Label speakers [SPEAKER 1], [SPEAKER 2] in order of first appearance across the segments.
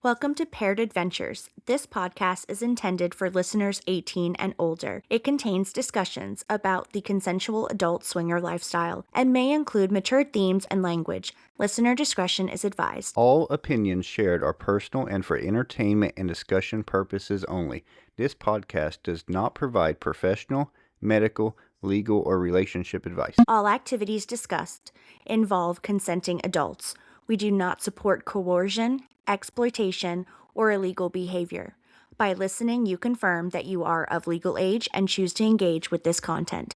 [SPEAKER 1] Welcome to Paired Adventures. This podcast is intended for listeners 18 and older. It contains discussions about the consensual adult swinger lifestyle and may include mature themes and language. Listener discretion is advised.
[SPEAKER 2] All opinions shared are personal and for entertainment and discussion purposes only. This podcast does not provide professional, medical, legal, or relationship advice.
[SPEAKER 1] All activities discussed involve consenting adults. We do not support coercion, exploitation, or illegal behavior. By listening, you confirm that you are of legal age and choose to engage with this content.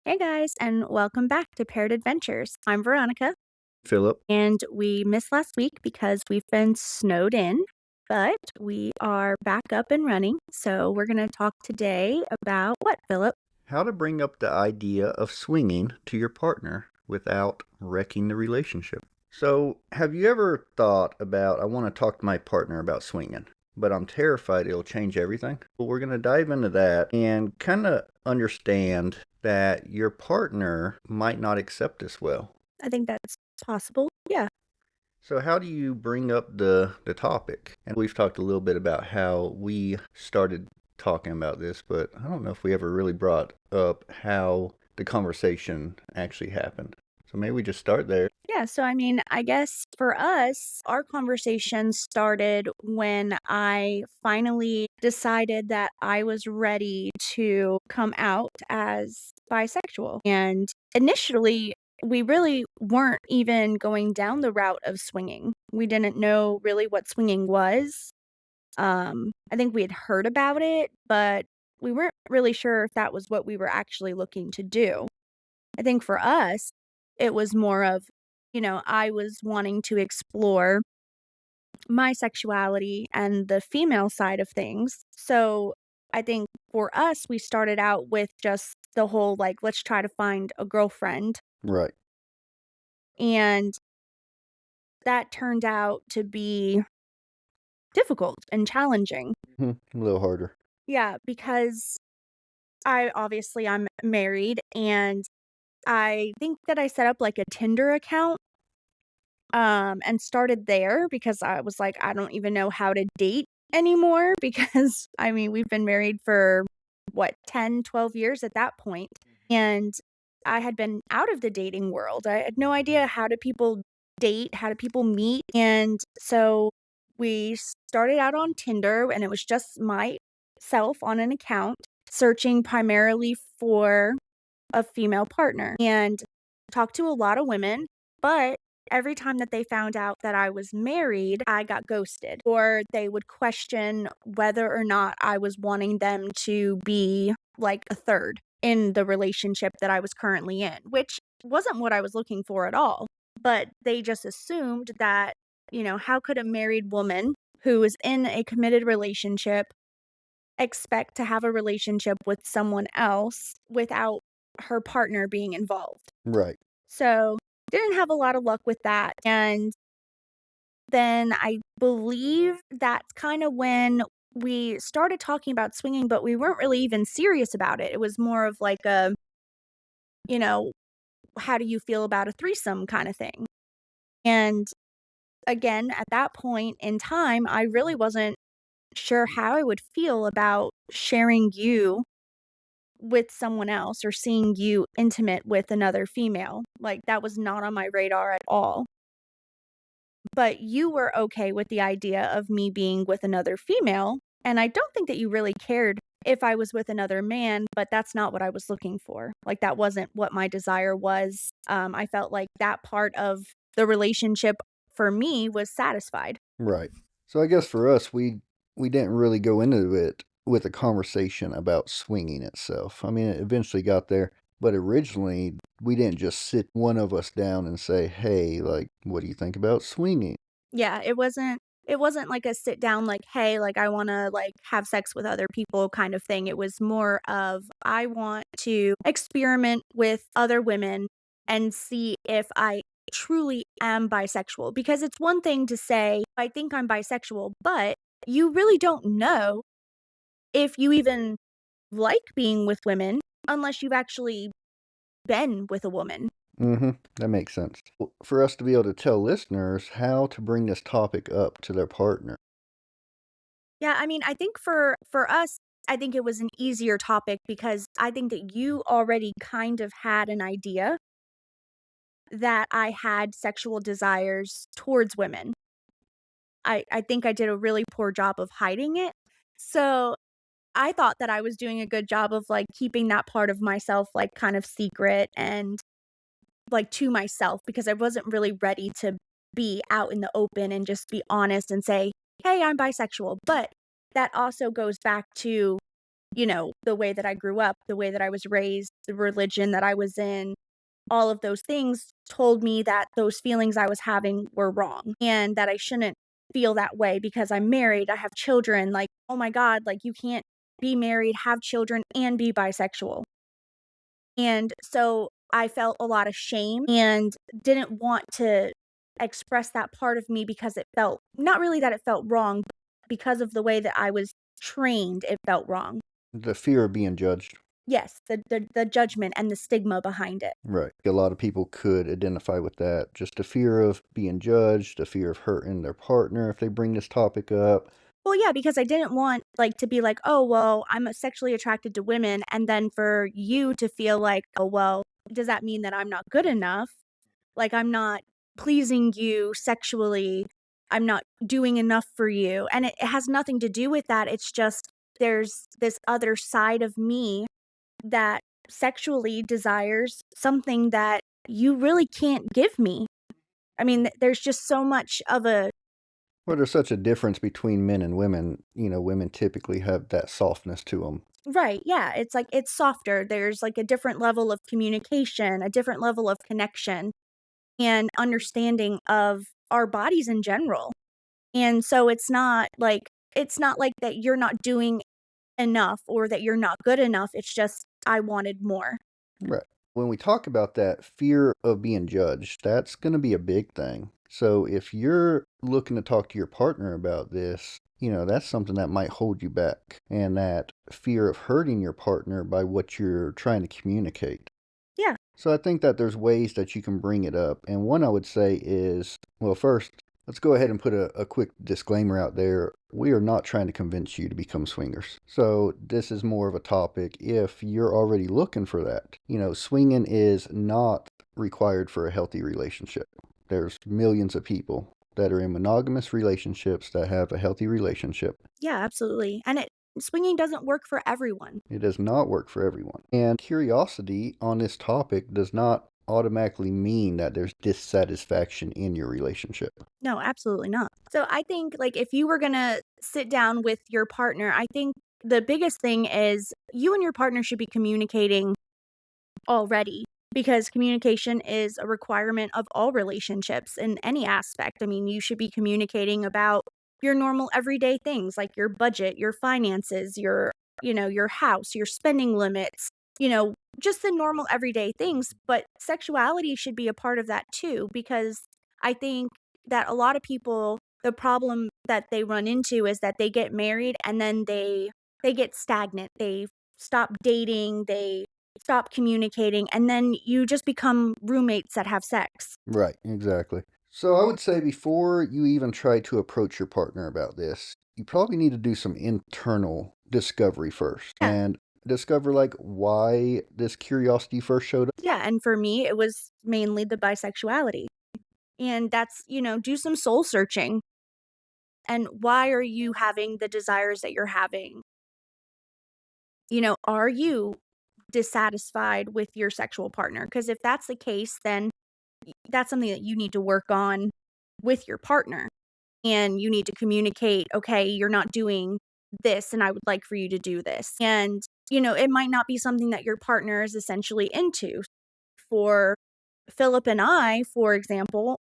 [SPEAKER 1] Hey guys, and welcome back to Paired Adventures. I'm Veronica,
[SPEAKER 2] Philip,
[SPEAKER 1] and we missed last week because we've been snowed in, but we are back up and running. So we're going to talk today about what, Philip?
[SPEAKER 2] how to bring up the idea of swinging to your partner without wrecking the relationship. So, have you ever thought about, I want to talk to my partner about swinging, but I'm terrified it'll change everything? Well, we're going to dive into that and kind of understand that your partner might not accept this well.
[SPEAKER 1] I think that's possible. Yeah.
[SPEAKER 2] So, how do you bring up the topic? And we've talked a little bit about how we started talking about this, but I don't know if we ever really brought up how the conversation actually happened. So, maybe we just start there.
[SPEAKER 1] Yeah. So, I guess for us, our conversation started when I finally decided that I was ready to come out as bisexual. And initially, we really weren't even going down the route of swinging. We didn't know really what swinging was. I think we had heard about it, but we weren't really sure if that was what we were actually looking to do. I think for us, it was more of, I was wanting to explore my sexuality and the female side of things. So I think for us, we started out with just the whole like, let's try to find a girlfriend.
[SPEAKER 2] Right.
[SPEAKER 1] And that turned out to be difficult and challenging.
[SPEAKER 2] A little harder.
[SPEAKER 1] Yeah, because I'm married and I think that I set up like a Tinder account and started there because I was like, I don't even know how to date anymore because we've been married for what, 10, 12 years at that point. And I had been out of the dating world. I had no idea how do people date, how do people meet. And so we started out on Tinder and it was just myself on an account searching primarily for a female partner and talked to a lot of women, but every time that they found out that I was married, I got ghosted, or they would question whether or not I was wanting them to be like a third in the relationship that I was currently in, which wasn't what I was looking for at all. But they just assumed that, how could a married woman who is in a committed relationship expect to have a relationship with someone else without her partner being involved?
[SPEAKER 2] Right.
[SPEAKER 1] So, didn't have a lot of luck with that, and then I believe that's kinda when we started talking about swinging, but we weren't really even serious about it. It was more of like a, you know, "How do you feel about a threesome?" kinda thing. And, again, at that point in time, I really wasn't sure how I would feel about sharing you with someone else or seeing you intimate with another female. Like, that was not on my radar at all. But you were okay with the idea of me being with another female, and I don't think that you really cared if I was with another man, but that's not what I was looking for. Like, that wasn't what my desire was. I felt like that part of the relationship for me was satisfied.
[SPEAKER 2] Right. So I guess for us, we didn't really go into it with a conversation about swinging itself. I mean, it eventually got there, but originally we didn't just sit one of us down and say, "Hey, like, what do you think about swinging?"
[SPEAKER 1] Yeah, it wasn't like a sit down like, "Hey, like, I wanna, like, have sex with other people," kind of thing. It was more of, I want to experiment with other women and see if I truly am bisexual, because it's one thing to say, "I think I'm bisexual," but you really don't know if you even like being with women unless you've actually been with a woman.
[SPEAKER 2] Mm-hmm. That makes sense. For us to be able to tell listeners how to bring this topic up to their partner.
[SPEAKER 1] Yeah, I mean, I think for us, I think it was an easier topic because I think that you already kind of had an idea that I had sexual desires towards women. I think I did a really poor job of hiding it. So, I thought that I was doing a good job of, like, keeping that part of myself, like, kind of secret and, like, to myself because I wasn't really ready to be out in the open and just be honest and say, "Hey, I'm bisexual." But that also goes back to, the way that I grew up, the way that I was raised, the religion that I was in, all of those things told me that those feelings I was having were wrong and that I shouldn't feel that way because I'm married, I have children, like, "Oh my god, like, you can't be married, have children, and be bisexual." And so I felt a lot of shame and didn't want to express that part of me because it felt not really that it felt wrong, but because of the way that I was trained, it felt wrong.
[SPEAKER 2] The fear of being judged.
[SPEAKER 1] Yes, the judgment and the stigma behind it.
[SPEAKER 2] Right. A lot of people could identify with that. Just the fear of being judged, the fear of hurting their partner if they bring this topic up.
[SPEAKER 1] Well, yeah, because I didn't want, like, to be like, "Oh, well, I'm sexually attracted to women," and then for you to feel like, "Oh, well, does that mean that I'm not good enough? Like, I'm not pleasing you sexually. I'm not doing enough for you." And it has nothing to do with that. It's just there's this other side of me that sexually desires something that you really can't give me. I mean, there's just so much of a
[SPEAKER 2] Well, there's such a difference between men and women. Women typically have that softness to them.
[SPEAKER 1] right, yeah, it's like it's softer. There's like a different level of communication, a different level of connection and understanding of our bodies in general. And so it's not like that you're not doing enough or that you're not good enough, it's just I wanted more.
[SPEAKER 2] Right. When we talk about that fear of being judged, that's going to be a big thing. So if you're looking to talk to your partner about this, that's something that might hold you back. And that fear of hurting your partner by what you're trying to communicate.
[SPEAKER 1] Yeah,
[SPEAKER 2] So I think that there's ways that you can bring it up. And one I would say is, well, first, let's go ahead and put a quick disclaimer out there. We are not trying to convince you to become swingers. So this is more of a topic if you're already looking for that. Swinging is not required for a healthy relationship. There's millions of people that are in monogamous relationships that have a healthy relationship.
[SPEAKER 1] yeah, absolutely. And swinging doesn't work for everyone.
[SPEAKER 2] It does not work for everyone. And curiosity on this topic does not automatically mean that there's dissatisfaction in your relationship.
[SPEAKER 1] No, absolutely not. So I think, like, if you were gonna sit down with your partner, I think the biggest thing is you and your partner should be communicating already because communication is a requirement of all relationships in any aspect. I mean, you should be communicating about your normal everyday things like your budget, your finances, your house, your spending limits, just the normal everyday things, but sexuality should be a part of that too because I think that a lot of people the problem that they run into is that they get married and then they get stagnant. They stop dating, they stop communicating, and then you just become roommates that have sex.
[SPEAKER 2] Right, exactly. So I would say before you even try to approach your partner about this, you probably need to do some internal discovery first
[SPEAKER 1] Yeah.
[SPEAKER 2] and discover like why this curiosity first showed up.
[SPEAKER 1] Yeah, and for me, it was mainly the bisexuality. And that's, do some soul searching. And why are you having the desires that you're having? Are you dissatisfied with your sexual partner? Because if that's the case, then that's something that you need to work on with your partner. And you need to communicate, okay, you're not doing this, and I would like for you to do this. And, it might not be something that your partner is essentially into. For Philip and I, for example,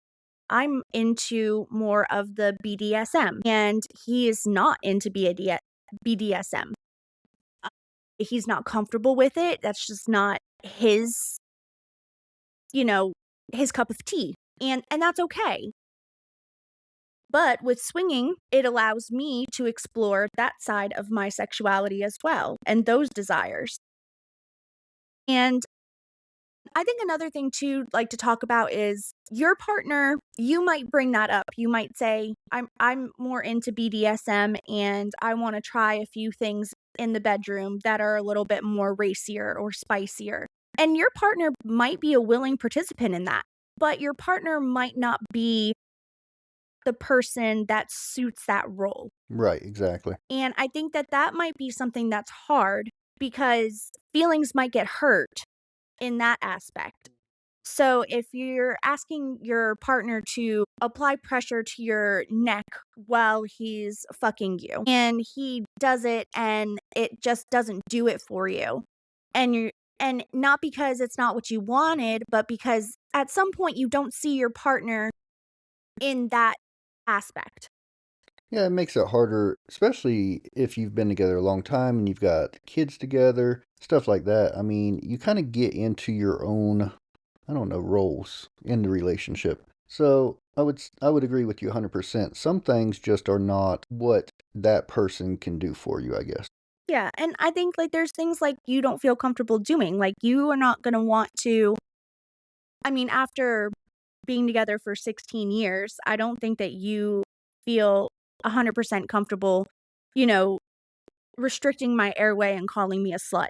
[SPEAKER 1] I'm into more of the BDSM, and he is not into BDSM. He's not comfortable with it. That's just not you know, his cup of tea. And that's okay. But with swinging, it allows me to explore that side of my sexuality as well and those desires. And I think another thing to like to talk about is your partner, you might bring that up. You might say, I'm more into BDSM and I want to try a few things in the bedroom that are a little bit more racier or spicier. And your partner might be a willing participant in that, but your partner might not be the person that suits that role.
[SPEAKER 2] Right, exactly.
[SPEAKER 1] And I think that that might be something that's hard because feelings might get hurt in that aspect. So if you're asking your partner to apply pressure to your neck while he's fucking you and he does it and it just doesn't do it for you and you and not because it's not what you wanted, but because at some point you don't see your partner in that aspect.
[SPEAKER 2] Yeah, it makes it harder, especially if you've been together a long time and you've got kids together, stuff like that. I mean, you kind of get into your own, I don't know, roles in the relationship. So I would agree with you 100%. Some things just are not what that person can do for you, I guess.
[SPEAKER 1] Yeah, and I think like there's things like you don't feel comfortable doing. Like you are not going to want to I mean after being together for 16 years, I don't think that you feel 100% comfortable, you know, restricting my airway and calling me a slut.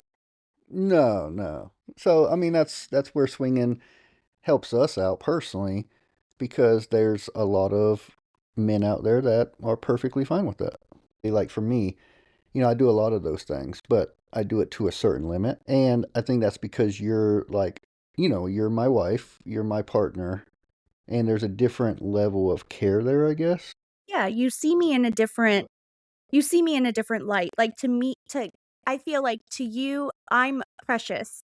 [SPEAKER 2] No, no. So, I mean, that's where swinging helps us out personally because there's a lot of men out there that are perfectly fine with that. Like for me, I do a lot of those things, but I do it to a certain limit. And I think that's because you're like, you're my wife, you're my partner, and there's a different level of care there, I guess.
[SPEAKER 1] Yeah, you see me in a different light. Like to me to I feel like to you I'm precious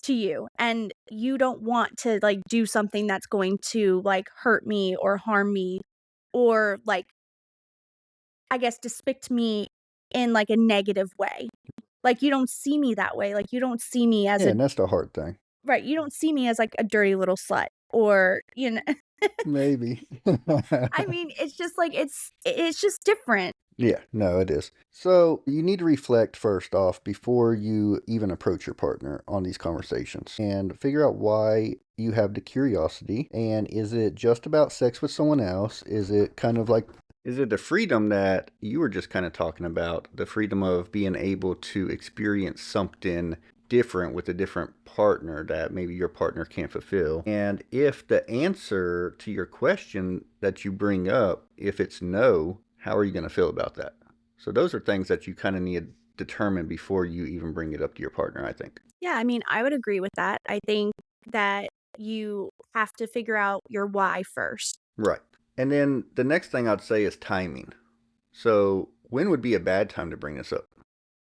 [SPEAKER 1] to you and you don't want to like do something that's going to like hurt me or harm me or like I guess depict me in like a negative way. Like you don't see me that way. Like you don't see me as
[SPEAKER 2] Yeah,
[SPEAKER 1] a
[SPEAKER 2] and that's the hard thing.
[SPEAKER 1] right, you don't see me as like a dirty little slut or
[SPEAKER 2] Maybe.
[SPEAKER 1] I mean, it's just like it's just different.
[SPEAKER 2] Yeah, no, it is. So you need to reflect first off before you even approach your partner on these conversations and figure out why you have the curiosity. And is it just about sex with someone else? Is it kind of like, is it the freedom that you were just kind of talking about? The freedom of being able to experience something different with a different partner that maybe your partner can't fulfill. And if the answer to your question that you bring up, if it's no, how are you going to feel about that? So those are things that you kind of need to determine before you even bring it up to your partner, I think.
[SPEAKER 1] Yeah, I mean, I would agree with that. I think that you have to figure out your why first.
[SPEAKER 2] Right. And then the next thing I'd say is timing. So when would be a bad time to bring this up?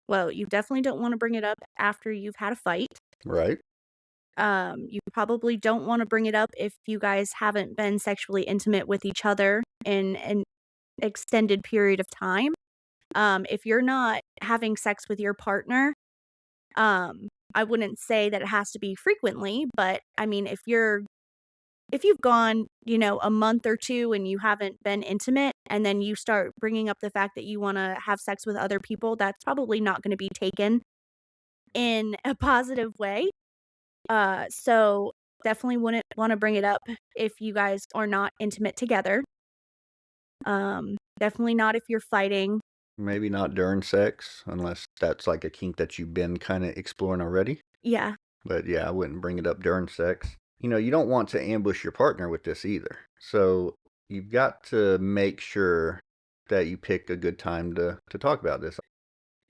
[SPEAKER 1] Well, you definitely don't want to bring it up after you've had a fight.
[SPEAKER 2] Right.
[SPEAKER 1] You probably don't want to bring it up if you guys haven't been sexually intimate with each other in an extended period of time. If you're not having sex with your partner, I wouldn't say that it has to be frequently, but I mean, if you've gone, a month or 2 and you haven't been intimate, and then you start bringing up the fact that you wanna have sex with other people, that's probably not gonna be taken in a positive way. So definitely wouldn't wanna bring it up if you guys are not intimate together. Definitely not if you're fighting.
[SPEAKER 2] Maybe not during sex, unless that's like a kink that you've been kind of exploring already.
[SPEAKER 1] Yeah.
[SPEAKER 2] But yeah, I wouldn't bring it up during sex. You don't want to ambush your partner with this either. So you've got to make sure that you pick a good time to talk about this.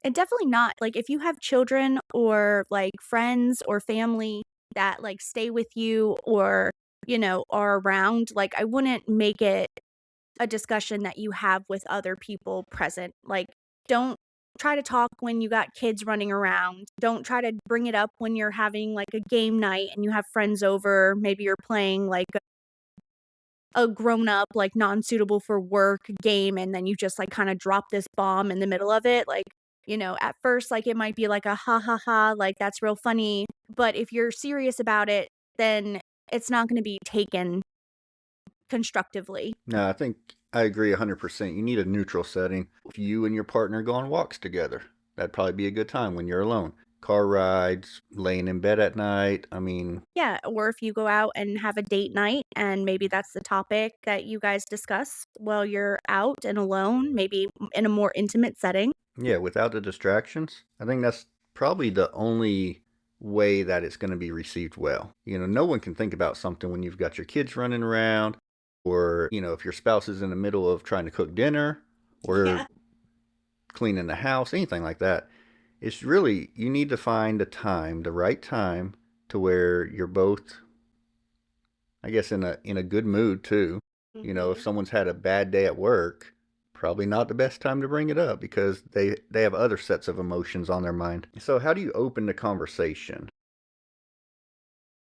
[SPEAKER 1] And definitely not like, if you have children or, like, friends or family that, like, stay with you or, are around, like, I wouldn't make it a discussion that you have with other people present. Like, don't try to talk when you got kids running around. Don't try to bring it up when you're having, like, a game night and you have friends over. Maybe you're playing, like, a grown up, like, non-suitable for work game, and then you just, like, kinda drop this bomb in the middle of it, like, at first, like, it might be like a "Ha ha ha," like, "That's real funny," but if you're serious about it, then it's not gonna be taken constructively.
[SPEAKER 2] No, I agree 100%. You need a neutral setting. If you and your partner go on walks together, that'd probably be a good time when you're alone. Car rides, laying in bed at night. I mean,
[SPEAKER 1] Yeah, or if you go out and have a date night and maybe that's the topic that you guys discuss while you're out and alone, maybe in a more intimate setting.
[SPEAKER 2] yeah, without the distractions, I think that's probably the only way that it's going to be received well. No one can think about something when you've got your kids running around, or, if your spouse is in the middle of trying to cook dinner or
[SPEAKER 1] Yeah.
[SPEAKER 2] cleaning the house, anything like that. It's really, you need to find the right time to where you're both, I guess, in a good mood too. If
[SPEAKER 1] Mhm.
[SPEAKER 2] someone's had a bad day at work, probably not the best time to bring it up because they have other sets of emotions on their mind. So how do you open the conversation?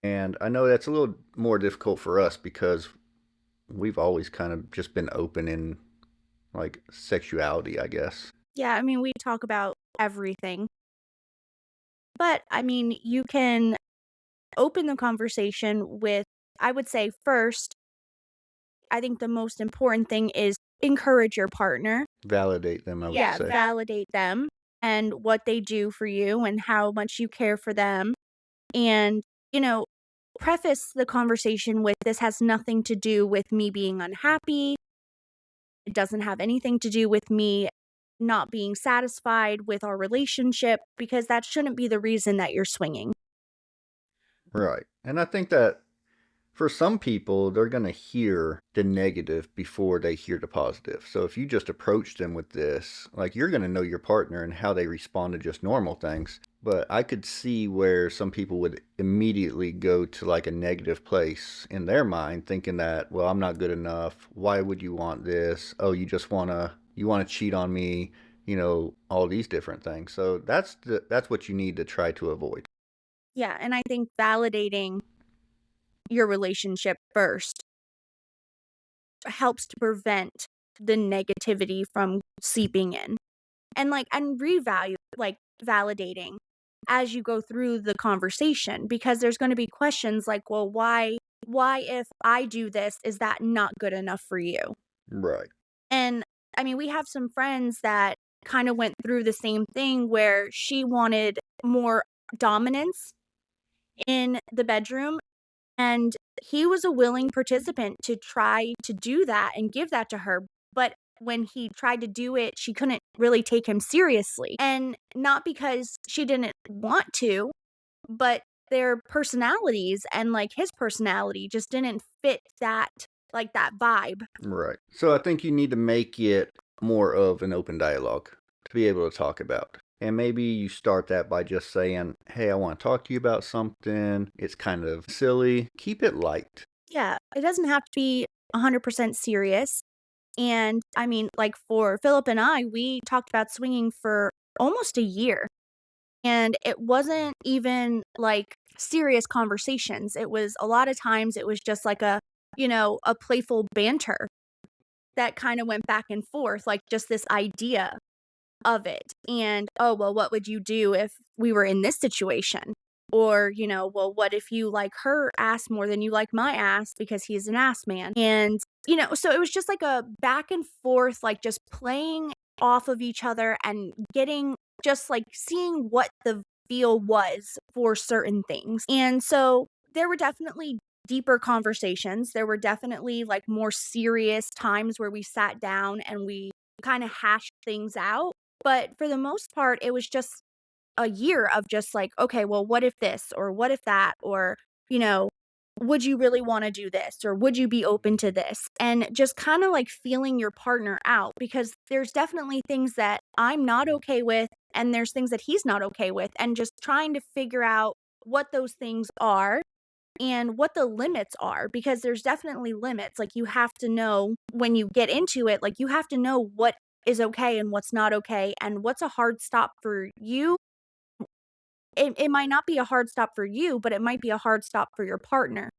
[SPEAKER 2] And I know that's a little more difficult for us because we've always kind of just been open in like sexuality, I guess.
[SPEAKER 1] Yeah, I mean, we talk about everything, but I mean, you can open the conversation with, I would say, first, I think the most important thing is encourage your partner.
[SPEAKER 2] Validate them, I would
[SPEAKER 1] Yeah,
[SPEAKER 2] say.
[SPEAKER 1] validate them and what they do for you and how much you care for them. And, you know, preface the conversation with this has nothing to do with me being unhappy. It doesn't have anything to do with me not being satisfied with our relationship because that shouldn't be the reason that you're swinging.
[SPEAKER 2] Right. And I think that for some people, they're going to hear the negative before they hear the positive. So if you just approach them with this, like you're going to know your partner and how they respond to just normal things. But I could see where some people would immediately go to like a negative place in their mind, thinking that, well, I'm not good enough. Why would you want this? Oh, you want to cheat on me, all these different things. So that's what you need to try to avoid.
[SPEAKER 1] Yeah, and I think validating your relationship first helps to prevent the negativity from seeping in. And, and revalue validating as you go through the conversation because there's gonna be questions like, "Well, why if I do this, is that not good enough for you?"
[SPEAKER 2] Right.
[SPEAKER 1] And, I mean, we have some friends that kinda went through the same thing where she wanted more dominance in the bedroom, and he was a willing participant to try to do that and give that to her, but when he tried to do it, she couldn't really take him seriously, and not because she didn't want to, but their personalities and, his personality just didn't fit that vibe.
[SPEAKER 2] Right. So I think you need to make it more of an open dialogue to be able to talk about. And maybe you start that by just saying, hey, I want to talk to you about something. It's kind of silly. Keep it light.
[SPEAKER 1] Yeah, it doesn't have to be 100% serious, and, I mean, for Philip and I, we talked about swinging for almost a year. And it wasn't even, serious conversations. It was a lot of times it was just a playful banter that kinda went back and forth, just this idea of it. And, "Oh, well, what would you do if we were in this situation?" Or, "Well, what if you like her ass more than you like my ass because he's an ass man?" And, so it was just like a back and forth, just playing off of each other and getting just, seeing what the feel was for certain things. And so there were definitely deeper conversations. There were definitely, more serious times where we sat down and we kinda hashed things out. But for the most part, it was just a year of just "Okay, well, what if this?" Or "What if that?" Or, you know, "Would you really wanna do this?" Or "Would you be open to this?" And just kinda, feeling your partner out because there's definitely things that I'm not okay with, and there's things that he's not okay with, and just trying to figure out what those things are and what the limits are because there's definitely limits. You have to know when you get into it, you have to know what is okay and what's not okay and what's a hard stop for you. It might not be a hard stop for you, but it might be a hard stop for your partner.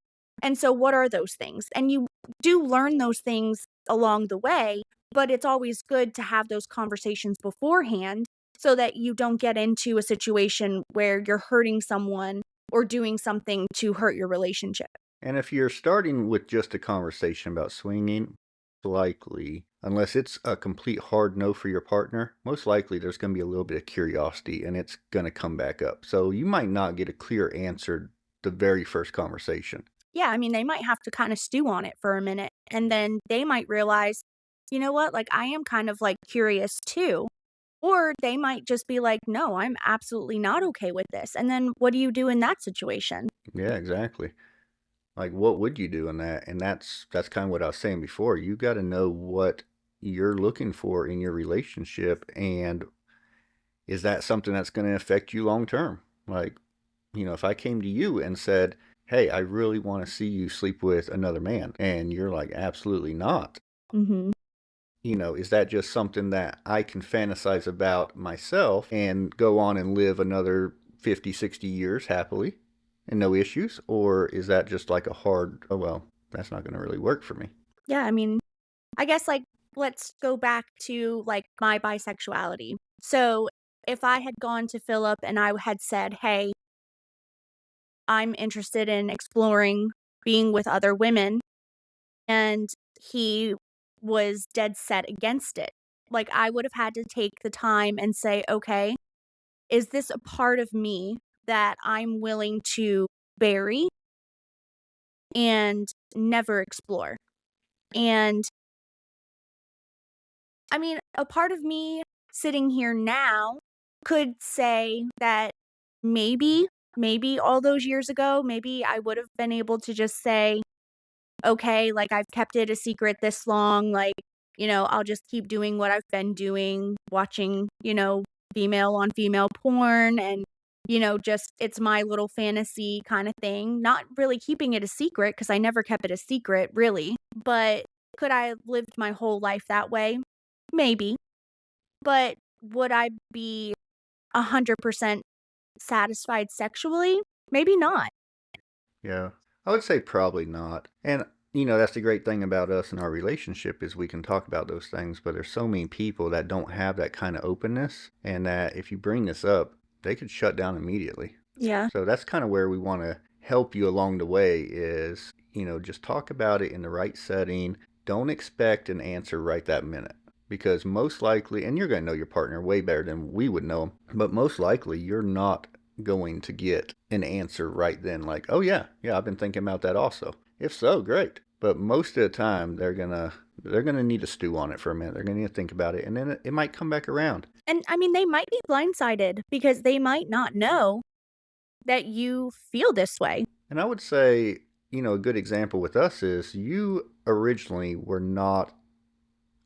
[SPEAKER 1] And so what are those things? And you do learn those things along the way, but it's always good to have those conversations beforehand so that you don't get into a situation where you're hurting someone or doing something to hurt your relationship.
[SPEAKER 2] And if you're starting with just a conversation about swinging, likely, unless it's a complete hard no for your partner, most likely there's going to be a little bit of curiosity and it's going to come back up. So you might not get a clear answer the very first conversation.
[SPEAKER 1] Yeah, I mean, they might have to kinda stew on it for a minute, and then they might realize, "You know what? Like, I am kind of, like, curious too." Or they might just be like, "No, I'm absolutely not okay with this." And then what do you do in that situation?
[SPEAKER 2] Yeah, exactly. Like, what would you do in that? And that's kind of what I was saying before. You got to know what you're looking for in your relationship, and is that something that's going to affect you long term? Like, if I came to you and said, "Hey, I really want to see you sleep with another man," and you're like, "Absolutely not."
[SPEAKER 1] Mhm.
[SPEAKER 2] Is that just something that I can fantasize about myself and go on and live another 50, 60 years happily and no issues? Or is that just like a hard, oh, well, that's not going to really work for me?
[SPEAKER 1] Yeah, I mean, I guess, like, let's go back to, like, my bisexuality. So, if I had gone to Philip and I had said, "Hey, I'm interested in exploring being with other women," and he was dead set against it, like, I would have had to take the time and say, "Okay, is this a part of me that I'm willing to bury and never explore?" And I mean, a part of me sitting here now could say that maybe, maybe all those years ago, maybe I would have been able to just say, okay, like I've kept it a secret this long, like, I'll just keep doing what I've been doing, watching, female on female porn and, just it's my little fantasy kind of thing. Not really keeping it a secret because I never kept it a secret, really. But could I have lived my whole life that way? Maybe. But would I be 100% satisfied sexually? Maybe not.
[SPEAKER 2] Yeah, I would say probably not. And that's the great thing about us and our relationship is we can talk about those things, but there's so many people that don't have that kind of openness and that if you bring this up, they could shut down immediately.
[SPEAKER 1] Yeah.
[SPEAKER 2] So that's kind of where we want to help you along the way is, just talk about it in the right setting. Don't expect an answer right that minute because most likely, and you're going to know your partner way better than we would know them, but most likely you're not going to get an answer right then like, "Oh yeah, I've been thinking about that also." If so, great. But most of the time they're gonna need to stew on it for a minute. They're gonna need to think about it and then it might come back around.
[SPEAKER 1] And I mean, they might be blindsided because they might not know that you feel this way.
[SPEAKER 2] And I would say, a good example with us is you originally were not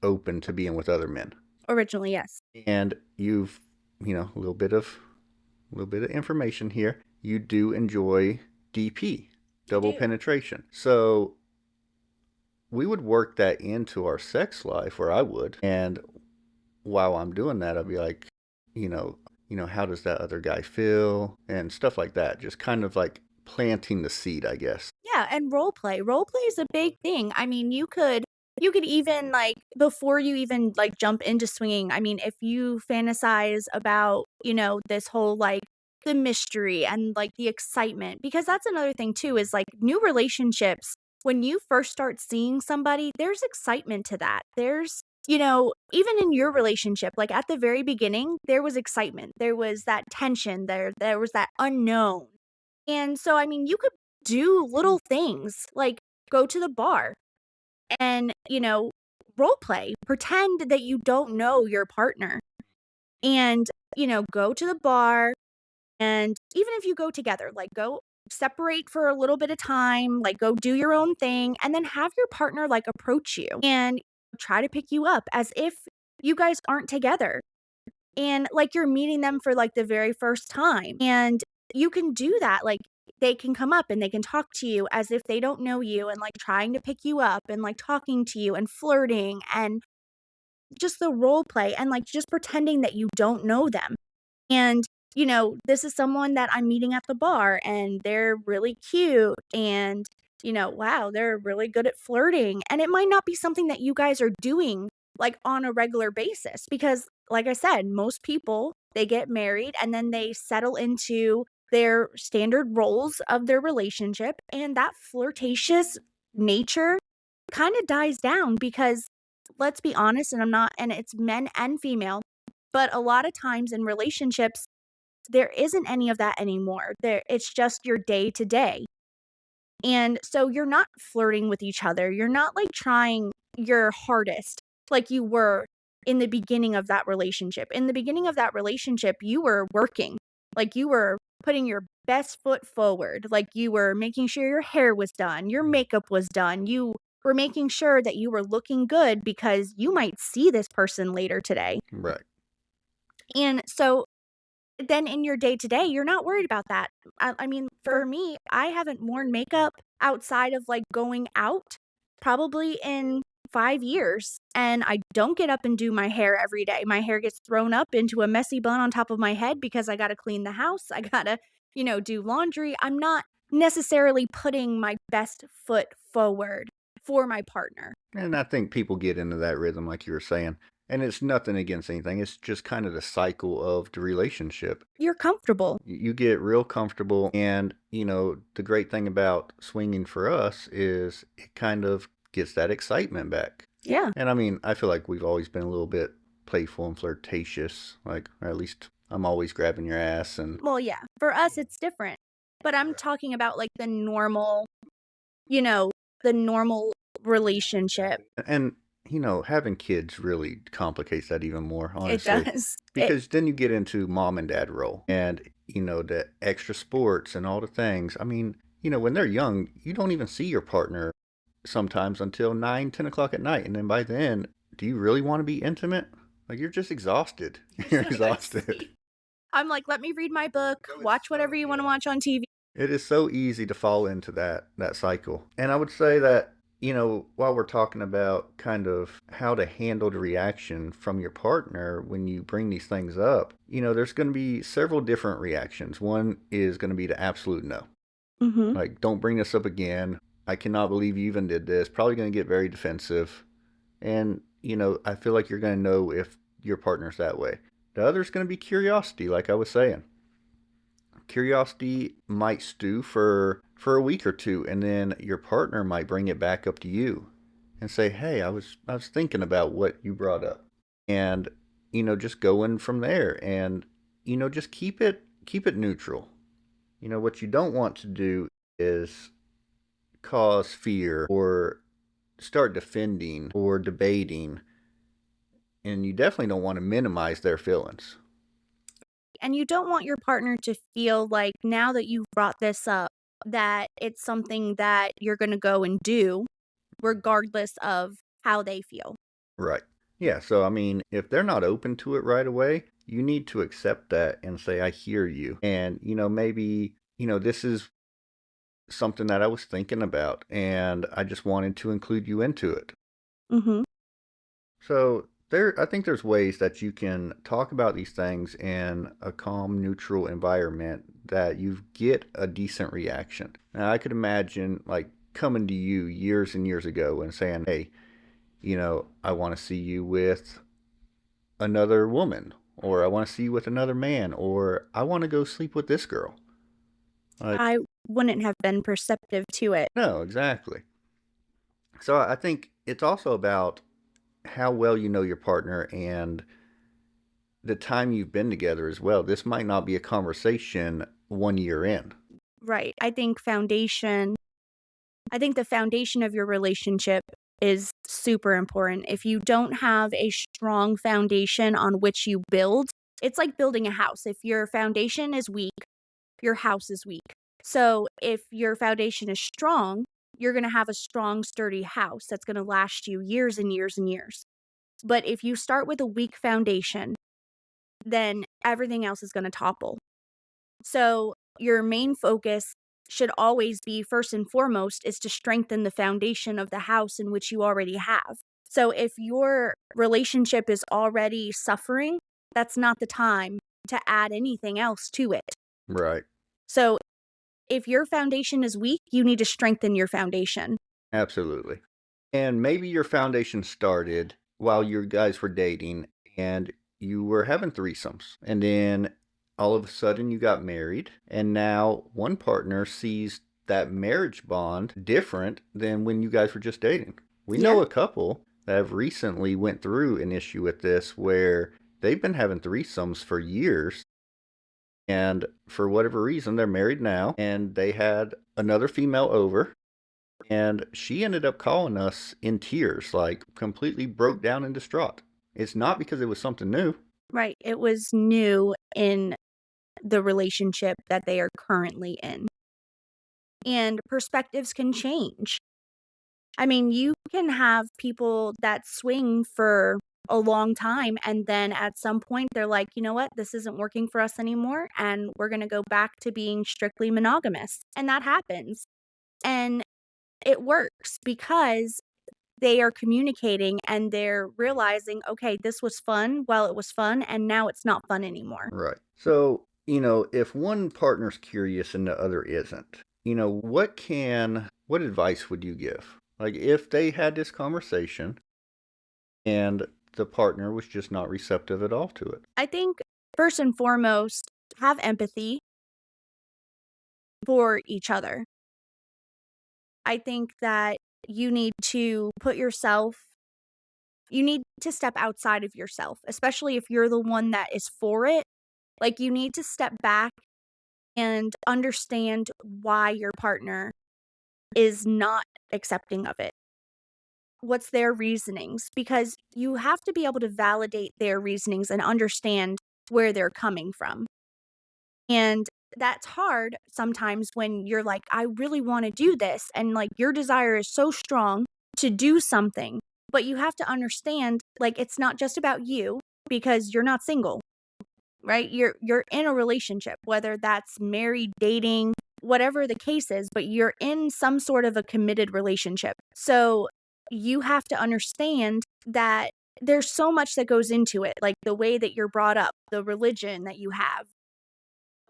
[SPEAKER 2] open to being with other men.
[SPEAKER 1] Originally, yes.
[SPEAKER 2] And you've, a little bit of information here. You do enjoy DP,
[SPEAKER 1] I
[SPEAKER 2] double
[SPEAKER 1] do.
[SPEAKER 2] penetration. So we would work that into our sex life, or I would. And while I'm doing that, I'd be like, you know, how does that other guy feel? And stuff like that. Just kind of like planting the seed, I guess.
[SPEAKER 1] Yeah, and role play. Role play is a big thing. I mean, you could even like before you even like jump into swinging. I mean, if you fantasize about, this whole like the mystery and like the excitement because that's another thing too is like new relationships when you first start seeing somebody, there's excitement to that. There's even in your relationship, like at the very beginning, there was excitement. There was that tension, there was that unknown. And so, I mean, you could do little things like go to the bar and, role play, pretend that you don't know your partner and, go to the bar. And even if you go together, like go separate for a little bit of time, like go do your own thing, and then have your partner like approach you and try to pick you up as if you guys aren't together and, like, you're meeting them for, like, the very first time, and you can do that, like, they can come up and they can talk to you as if they don't know you and, like, trying to pick you up and, like, talking to you and flirting and just the role play and, like, just pretending that you don't know them. And, this is someone that I'm meeting at the bar and they're really cute and, wow, they're really good at flirting. And it might not be something that you guys are doing like on a regular basis because, like I said, most people they get married and then they settle into their standard roles of their relationship and that flirtatious nature kind of dies down because let's be honest, and I'm not, and it's men and female, but a lot of times in relationships, there isn't any of that anymore. It's just your day to day. And so you're not flirting with each other. You're not like trying your hardest like you were in the beginning of that relationship. In the beginning of that relationship, you were working. Like you were putting your best foot forward. Like you were making sure your hair was done, your makeup was done. You were making sure that you were looking good because you might see this person later today.
[SPEAKER 2] Right.
[SPEAKER 1] And so then in your day to day, you're not worried about that. I mean, for me, I haven't worn makeup outside of like going out probably in 5 years. And I don't get up and do my hair every day. My hair gets thrown up into a messy bun on top of my head because I got to clean the house. I got to, do laundry. I'm not necessarily putting my best foot forward for my partner.
[SPEAKER 2] And I think people get into that rhythm, like you were saying. And it's nothing against anything. It's just kind of the cycle of the relationship.
[SPEAKER 1] You're comfortable.
[SPEAKER 2] You get real comfortable. And, the great thing about swinging for us is it kind of gets that excitement back.
[SPEAKER 1] Yeah.
[SPEAKER 2] And I mean, I feel like we've always been a little bit playful and flirtatious. Like, or at least I'm always grabbing your ass. And
[SPEAKER 1] Well, yeah. For us, it's different. But I'm talking about like you know, the normal relationship.
[SPEAKER 2] And having kids really complicates that even more,
[SPEAKER 1] It
[SPEAKER 2] honestly.
[SPEAKER 1] does.
[SPEAKER 2] Because then you get into mom and dad role and, the extra sports and all the things. I mean, when they're young, you don't even see your partner sometimes until 9, 10 o'clock at night. And then by then, do you really want to be intimate? Like, you're just exhausted. You're exhausted.
[SPEAKER 1] I'm like, let me read my book, watch whatever you want to watch on TV.
[SPEAKER 2] It is so easy to fall into that cycle. And I would say that, while we're talking about kind of how to handle the reaction from your partner when you bring these things up, there's going to be several different reactions. One is going to be the absolute no.
[SPEAKER 1] Mhm.
[SPEAKER 2] Like, don't bring this up again. I cannot believe you even did this. Probably going to get very defensive. And, I feel like you're going to know if your partner's that way. The other is going to be curiosity, like I was saying. Curiosity might stew for a week or two, and then your partner might bring it back up to you and say, "Hey, I was thinking about what you brought up," and just going from there, and just keep it neutral. What you don't want to do is cause fear or start defending or debating, and you definitely don't want to minimize their feelings.
[SPEAKER 1] And you don't want your partner to feel like now that you've brought this up, that it's something that you're going to go and do regardless of how they feel.
[SPEAKER 2] Right. Yeah. So, I mean, if they're not open to it right away, you need to accept that and say, I hear you. And, maybe, this is something that I was thinking about and I just wanted to include you into it.
[SPEAKER 1] Mhm.
[SPEAKER 2] So, I think there's ways that you can talk about these things in a calm, neutral environment that you get a decent reaction. Now, I could imagine like coming to you years and years ago and saying, hey, I want to see you with another woman, or I want to see you with another man, or I want to go sleep with this girl. Like,
[SPEAKER 1] I wouldn't have been perceptive to it.
[SPEAKER 2] no, exactly. So I think it's also about how well you know your partner and the time you've been together as well. This might not be a conversation 1 year in.
[SPEAKER 1] Right. I think the foundation of your relationship is super important. If you don't have a strong foundation on which you build, it's like building a house. If your foundation is weak, your house is weak. So if your foundation is strong, you're going to have a strong, sturdy house that's going to last you years and years and years. But if you start with a weak foundation, then everything else is going to topple. So your main focus should always be first and foremost is to strengthen the foundation of the house in which you already have. So if your relationship is already suffering, that's not the time to add anything else to it.
[SPEAKER 2] Right.
[SPEAKER 1] So if your foundation is weak, you need to strengthen your foundation.
[SPEAKER 2] Absolutely. And maybe your foundation started while you guys were dating and you were having threesomes. And then all of a sudden you got married. And now one partner sees that marriage bond different than when you guys were just dating. We
[SPEAKER 1] Yeah,
[SPEAKER 2] know a couple that have recently went through an issue with this where they've been having threesomes for years, and for whatever reason they're married now, and they had another female over, and she ended up calling us in tears, like completely broke down and distraught. It's not because it was something new.
[SPEAKER 1] right. It was new in the relationship that they are currently in. And perspectives can change. I mean, you can have people that swing for a long time, and then at some point they're like, you know what, this isn't working for us anymore, and we're going to go back to being strictly monogamous. And that happens. And it works because they are communicating and they're realizing, okay, this was fun while it was fun, and now it's not fun anymore.
[SPEAKER 2] Right. So, if one partner's curious and the other isn't, what advice would you give? Like if they had this conversation and the partner was just not receptive at all to it.
[SPEAKER 1] I think first and foremost, have empathy for each other. I think that you need to you need to step outside of yourself, especially if you're the one that is for it. Like, you need to step back and understand why your partner is not accepting of it. What's their reasonings? Because you have to be able to validate their reasonings and understand where they're coming from. And that's hard sometimes when you're like, I really want to do this. And like your desire is so strong to do something, but you have to understand like it's not just about you because you're not single, right? You're in a relationship, whether that's married, dating, whatever the case is, but you're in some sort of a committed relationship. So you have to understand that there's so much that goes into it, like the way that you're brought up, the religion that you have,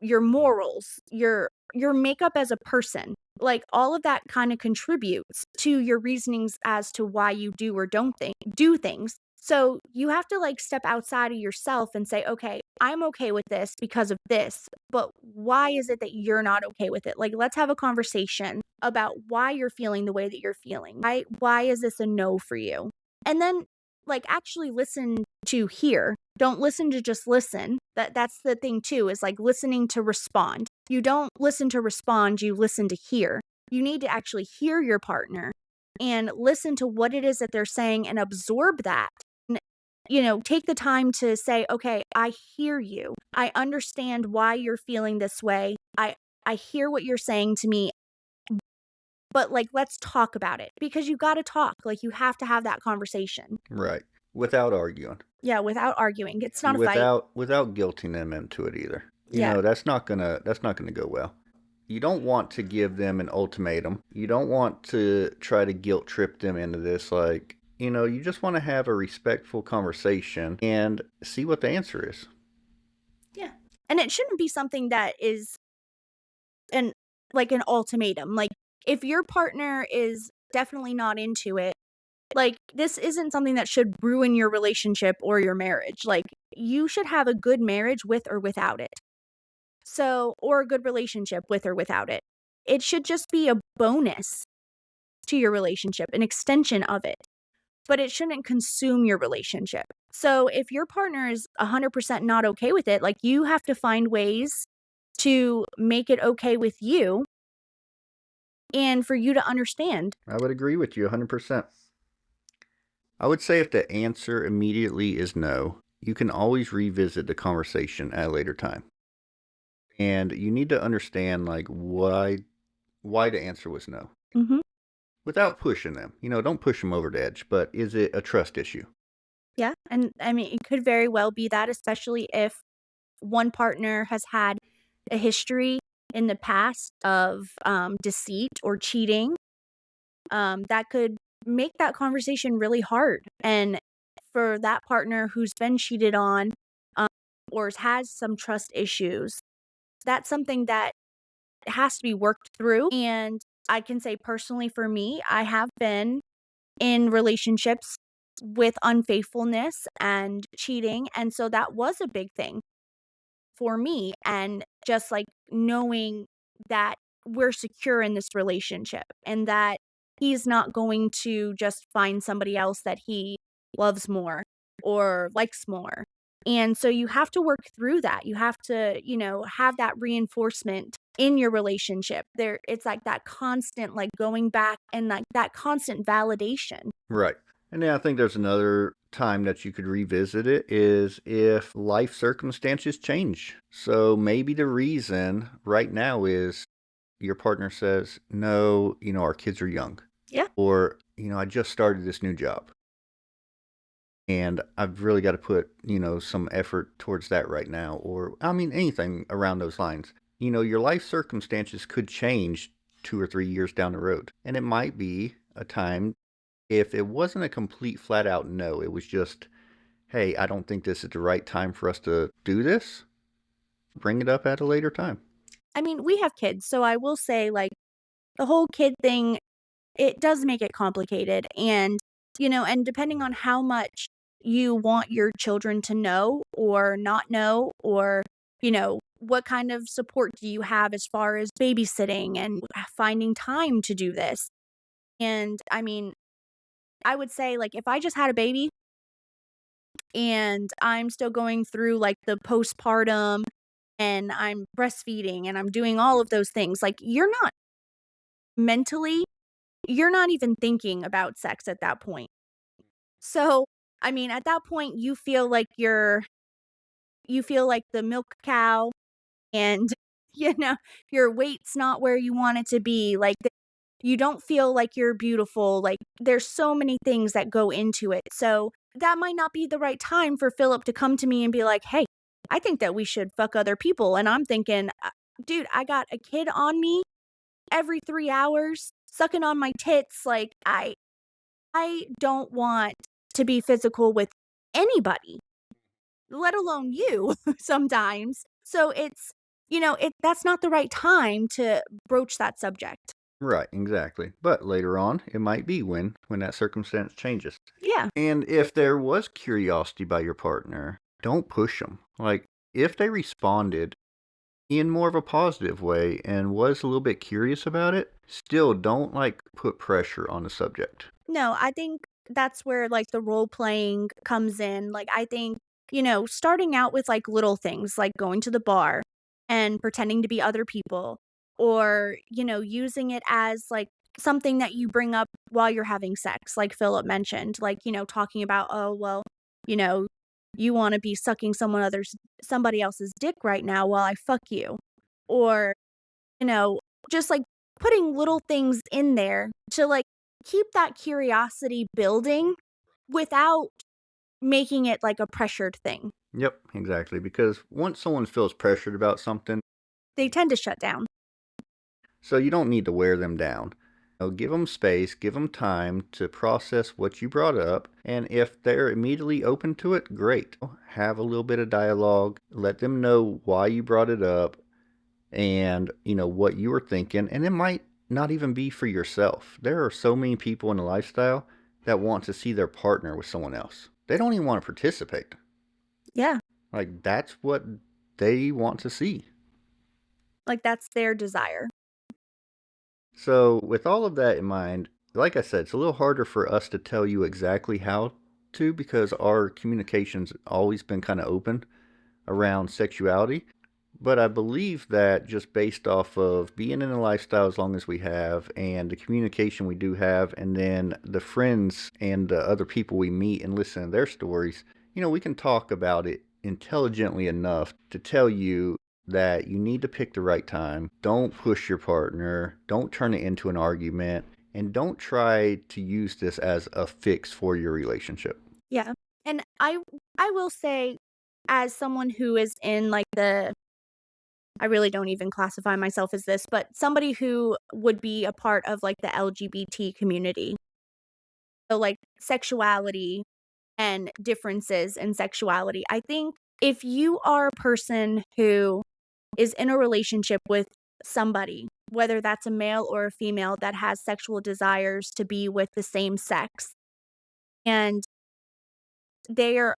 [SPEAKER 1] your morals, your makeup as a person. Like all of that kind of contributes to your reasonings as to why you do or don't do things. So you have to like step outside of yourself and say, okay, I'm okay with this because of this, but why is it that you're not okay with it? Like, let's have a conversation about why you're feeling the way that you're feeling. Why is this a no for you? And then like actually listen to hear. Don't listen to just listen. That's the thing too, is like listening to respond. You don't listen to respond, you listen to hear. You need to actually hear your partner and listen to what it is that they're saying and absorb that. And, take the time to say, "Okay, I hear you. I understand why you're feeling this way. I hear what you're saying to me, but like let's talk about it." Because you got to talk. Like you have to have that conversation.
[SPEAKER 2] Right. Without arguing.
[SPEAKER 1] Yeah, without arguing. It's not
[SPEAKER 2] And
[SPEAKER 1] a fight.
[SPEAKER 2] without guilting them into it either.
[SPEAKER 1] Yeah.
[SPEAKER 2] That's not gonna go well. You don't want to give them an ultimatum. You don't want to try to guilt trip them into this. Like, you just want to have a respectful conversation and see what the answer is.
[SPEAKER 1] Yeah. And it shouldn't be something that is an like an ultimatum. Like if your partner is definitely not into it, like this isn't something that should ruin your relationship or your marriage. Like you should have a good marriage with or without it. So, or a good relationship with or without it. It should just be a bonus to your relationship, an extension of it, but it shouldn't consume your relationship. So, if your partner is 100% not okay with it, like you have to find ways to make it okay with you and for you to understand.
[SPEAKER 2] I would agree with you 100%. I would say if the answer immediately is no, you can always revisit the conversation at a later time. And you need to understand like why the answer was no.
[SPEAKER 1] Mhm.
[SPEAKER 2] Without pushing them. Don't push them over the edge, but is it a trust issue?
[SPEAKER 1] Yeah, and I mean, it could very well be that, especially if one partner has had a history in the past of, deceit or cheating, that could make that conversation really hard, and for that partner who's been cheated on, um, or has some trust issues, that's something that has to be worked through, and I can say personally for me, I have been in relationships with unfaithfulness and cheating, and so that was a big thing for me, and just, like, knowing that we're secure in this relationship and that he's not going to just find somebody else that he loves more or likes more. And so you have to work through that. You have to, have that reinforcement in your relationship. It's like that constant like going back and like that constant validation.
[SPEAKER 2] Right. And then I think there's another time that you could revisit it is if life circumstances change. So maybe the reason right now is your partner says, no, our kids are young.
[SPEAKER 1] Yeah.
[SPEAKER 2] Or, I just started this new job and I've really got to put, some effort towards that right now. Or, I mean, anything around those lines. Your life circumstances could change 2 or 3 years down the road. And it might be a time if it wasn't a complete flat out no, it was just, hey, I don't think this is the right time for us to do this, bring it up at a later time.
[SPEAKER 1] I mean, we have kids, so I will say like the whole kid thing, it does make it complicated. And depending on how much you want your children to know or not know, or, what kind of support do you have as far as babysitting and finding time to do this? And I mean, I would say, like, if I just had a baby and I'm still going through like the postpartum and I'm breastfeeding and I'm doing all of those things, like, mentally, you're not even thinking about sex at that point. So, I mean, at that point, you feel like the milk cow and, you know, your weight's not where you want it to be. Like, you don't feel like you're beautiful. Like, there's so many things that go into it. So, that might not be the right time for Philip to come to me and be like, hey, I think that we should fuck other people. And I'm thinking, dude, I got a kid on me every 3 hours, sucking on my tits. Like, I don't want to be physical with anybody, let alone you sometimes. So that's not the right time to broach that subject.
[SPEAKER 2] Right, exactly. But later on, it might be when that circumstance changes.
[SPEAKER 1] Yeah.
[SPEAKER 2] And if there was curiosity by your partner, don't push them. Like, if they responded in more of a positive way and was a little bit curious about it, still don't like put pressure on the subject.
[SPEAKER 1] No, I think that's where like the role playing comes in. Like, I think, starting out with like little things like going to the bar and pretending to be other people, or, using it as like something that you bring up while you're having sex, like Philip mentioned, like, talking about, oh, well, you know, you want to be sucking somebody else's dick right now while I fuck you. Or, you know, just like putting little things in there to like keep that curiosity building without making it like a pressured thing.
[SPEAKER 2] Yep, exactly. Because once someone feels pressured about something,
[SPEAKER 1] They tend to shut down.
[SPEAKER 2] so you don't need to wear them down. Give them space, give them time to process what you brought up, and if they're immediately open to it, great. Have a little bit of dialogue, let them know why you brought it up and, what you were thinking, and it might not even be for yourself. There are so many people in the lifestyle that want to see their partner with someone else. They don't even want to participate.
[SPEAKER 1] Yeah.
[SPEAKER 2] Like, that's what they want to see.
[SPEAKER 1] Like that's their desire.
[SPEAKER 2] So, with all of that in mind, like I said, it's a little harder for us to tell you exactly how to because our communication's always been kind of open around sexuality. But I believe that just based off of being in a lifestyle as long as we have and the communication we do have, and then the friends and the other people we meet and listen to their stories, we can talk about it intelligently enough to tell you that you need to pick the right time. Don't push your partner, don't turn it into an argument, and don't try to use this as a fix for your relationship.
[SPEAKER 1] Yeah. And I will say, as someone who is in like the I really don't even classify myself as this, but somebody who would be a part of like the LGBT community. So like sexuality and differences in sexuality. I think if you are a person who is in a relationship with somebody, whether that's a male or a female that has sexual desires to be with the same sex, and they are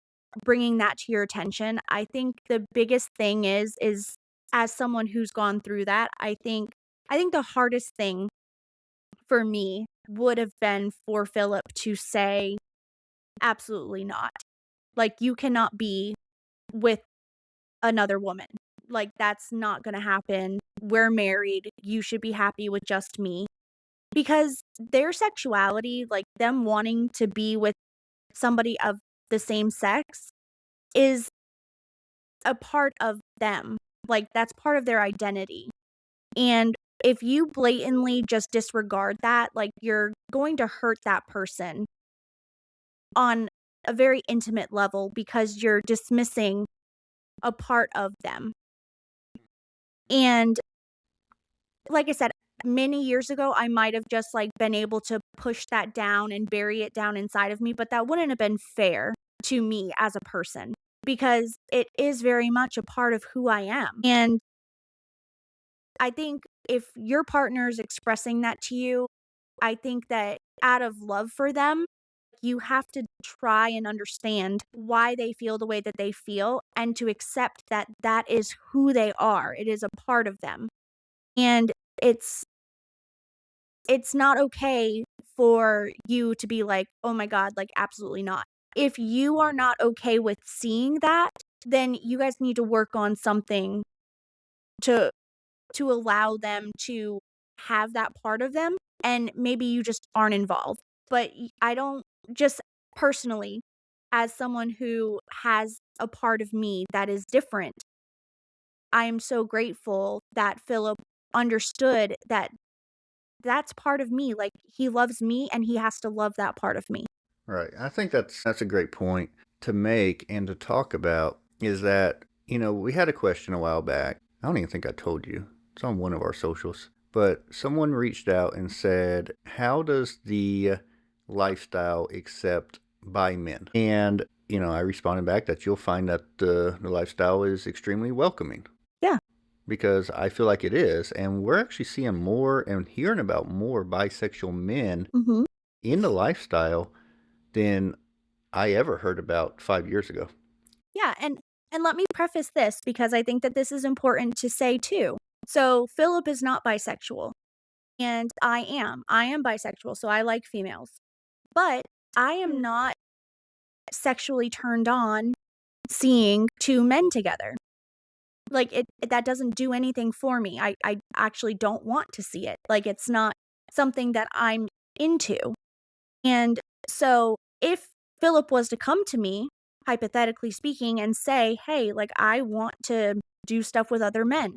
[SPEAKER 1] bringing that to your attention, I think the biggest thing is as someone who's gone through that, I think the hardest thing for me would have been for Philip to say, "Absolutely not. Like, you cannot be with another woman. Like, that's not gonna happen. We're married. You should be happy with just me." Because their sexuality, like, them wanting to be with somebody of the same sex is a part of them. Like, that's part of their identity. And if you blatantly just disregard that, like, you're going to hurt that person on a very intimate level because you're dismissing a part of them. And like I said, many years ago, I might have just, like, been able to push that down and bury it down inside of me, but that wouldn't have been fair to me as a person because it is very much a part of who I am. And I think if your partner's expressing that to you, I think that out of love for them, you have to try and understand why they feel the way that they feel and to accept that that is who they are. It is a part of them. And it's it's not okay for you to be like, "Oh my god, like absolutely not." If you are not okay with seeing that, then you guys need to work on something to allow them to have that part of them, and maybe you just aren't involved. But I don't just personally, as someone who has a part of me that is different, I am so grateful that Philip understood that that's part of me. Like, he loves me and he has to love that part of me.
[SPEAKER 2] Right. I think that's a great point to make and to talk about is that, we had a question a while back. I don't even think I told you. It's on one of our socials. But someone reached out and said, "How does the lifestyle accept by men?" And, I responded back that you'll find that the lifestyle is extremely welcoming
[SPEAKER 1] Yeah.
[SPEAKER 2] because I feel like it is. And we're actually seeing more and hearing about more bisexual men
[SPEAKER 1] Mhm.
[SPEAKER 2] in the lifestyle than I ever heard about 5 years ago.
[SPEAKER 1] Yeah, and let me preface this because I think that this is important to say too. So, Philip is not bisexual, and I am. I am bisexual, so I like females. But I am not sexually turned on seeing 2 men together. Like, that doesn't do anything for me. I actually don't want to see it. Like, it's not something that I'm into. And so, if Philip was to come to me, hypothetically speaking, and say, "Hey, like, I want to do stuff with other men,"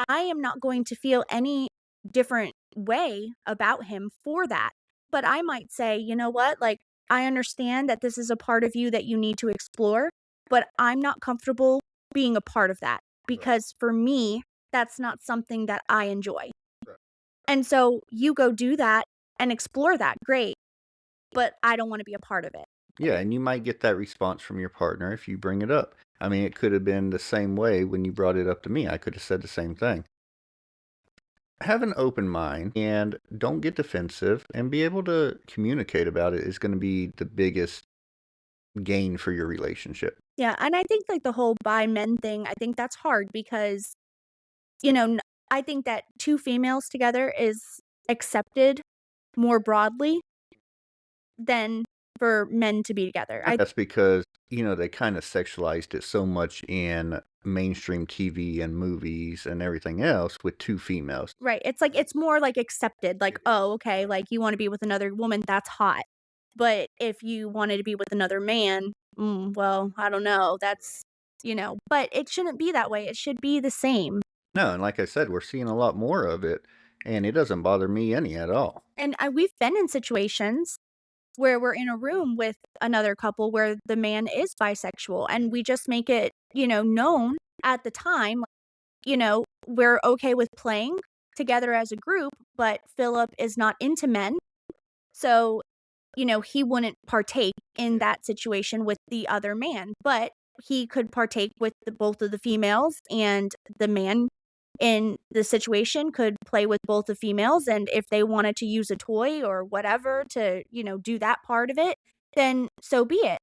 [SPEAKER 1] I am not going to feel any different way about him for that. But I might say, "You know what? Like, I understand that this is a part of you that you need to explore, but I'm not comfortable being a part of that
[SPEAKER 2] Right.
[SPEAKER 1] because for me, that's not something that I enjoy."
[SPEAKER 2] Right.
[SPEAKER 1] And so you go do that and explore that, great, but I don't wanna be a part of it.
[SPEAKER 2] Yeah, and you might get that response from your partner if you bring it up. I mean, it could have been the same way when you brought it up to me. I could have said the same thing. Have an open mind and don't get defensive and be able to communicate about it is going to be the biggest gain for your relationship.
[SPEAKER 1] Yeah, and I think, like, the whole bi men thing, I think that's hard because, you know, I think that 2 females together is accepted more broadly than for men to be together. I
[SPEAKER 2] That's because, they kind of sexualized it so much in mainstream TV and movies and everything else with two females.
[SPEAKER 1] Right, it's like it's more, like, accepted, like, "Oh, okay, like, you wanna be with another woman, that's hot." But if you wanted to be with another man, well, I don't know, that's but it shouldn't be that way, it should be the same.
[SPEAKER 2] No, and like I said, we're seeing a lot more of it, and it doesn't bother me any at all.
[SPEAKER 1] And we've been in situations where we're in a room with another couple where the man is bisexual, and we just make it, known at the time, we're okay with playing together as a group, but Philip is not into men, so, he wouldn't partake in that situation with the other man, but he could partake with both of the females, and the man in the situation could play with both the females, and if they wanted to use a toy or whatever to, do that part of it, then so be it.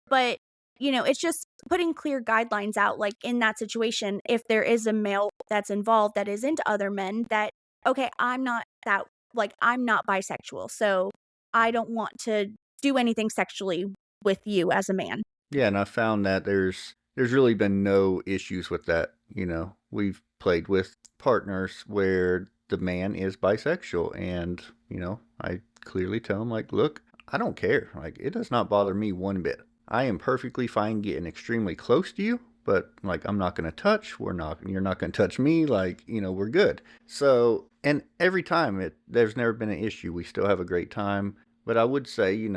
[SPEAKER 1] But, it's just putting clear guidelines out, like, in that situation, if there is a male that's involved that is into other men, that okay, I'm not bisexual, so I don't want to do anything sexually with you as a man.
[SPEAKER 2] Yeah, and I found that there's really been no issues with that. We've played with partners where the man is bisexual, and I clearly tell him like, look, I don't care. Like, it does not bother me one bit. I am perfectly fine getting extremely close to you, but like, I'm not gonna touch. You're not gonna touch me. Like, we're good. So, and every time there's never been an issue. We still have a great time. But I would say,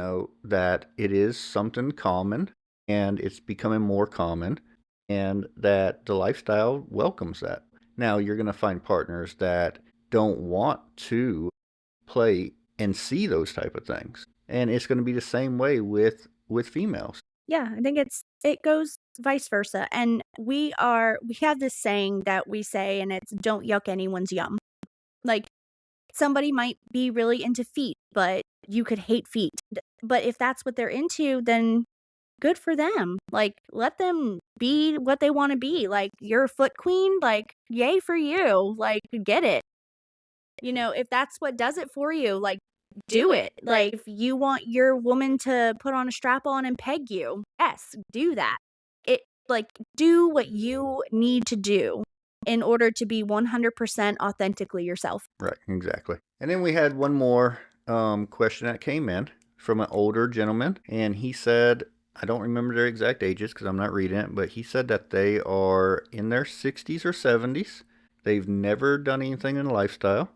[SPEAKER 2] that it is something common and it's becoming more common, and that the lifestyle welcomes that. Now, you're going to find partners that don't want to play and see those type of things. And it's going to be the same way with females.
[SPEAKER 1] Yeah, I think it goes vice versa, and we have this saying that we say, and it's "Don't yuck anyone's yum." Like, somebody might be really into feet, but you could hate feet. But if that's what they're into, then good for them. Like, let them be what they wanna be. Like, you're a foot queen, like, yay for you. Like, get it. If that's what does it for you, like, do it. Like, if you want your woman to put on a strap on and peg you, yes, do that. It like, do what you need to do in order to be 100% authentically yourself.
[SPEAKER 2] Right, exactly. And then we had one more question that came in from an older gentleman, and he said, I don't remember their exact ages because I'm not reading it, but he said that they are in their 60s or 70s. They've never done anything in lifestyle,